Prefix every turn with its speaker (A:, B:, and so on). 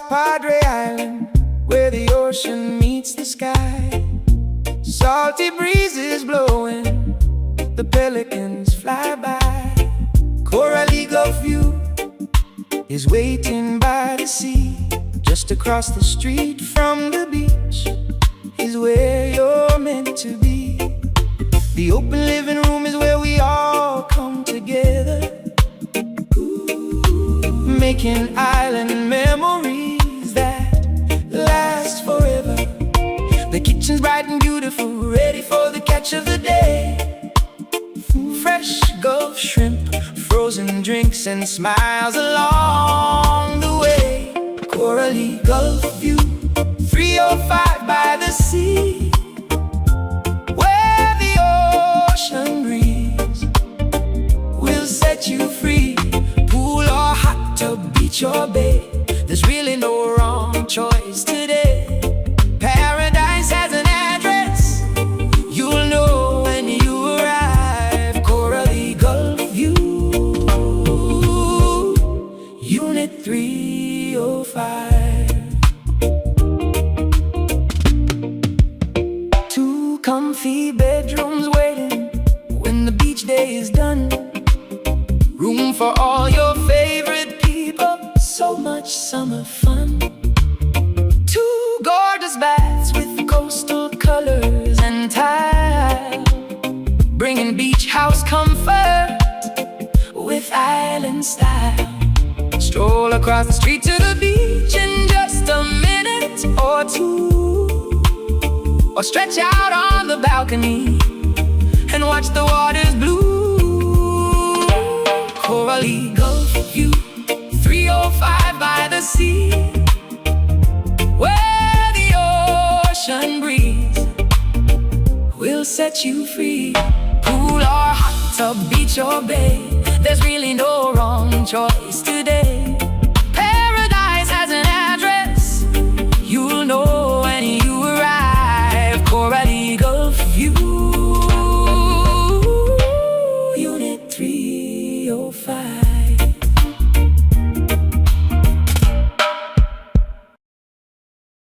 A: Padre Island, where the ocean meets the sky. Salty breezes blowing, the pelicans fly by. Coralie Gulf View is waiting by the sea. Just across the street from the beach is where you're meant to be. The open living room is where we all come together, making island memories that last forever. The kitchen's bright and beautiful, ready for the catch of the day. Fresh Gulf shrimp, frozen drinks, and smiles along the way. Coralie Gulf View, 305 by the sea, where the ocean breeze will set you free. Pool or hot tub, beach or bay, there's really no wrong choice today. Paradise has an address, you'll know when you arrive. Coralie Gulf View, Unit 305. Two comfy bedrooms waiting when the beach day is done. Room for all your favorite people, so much summer fun. Two gorgeous baths with coastal colors and tile, bringing beach house comfort with island style. Stroll across the street to the beach in just a minute or two, or stretch out on the balcony and watch the waters blue. Coralie Gulf View, 305 by the sea, where the ocean breeze will set you free. Pool or hot tub, beach or bay, there's really no wrong choice today.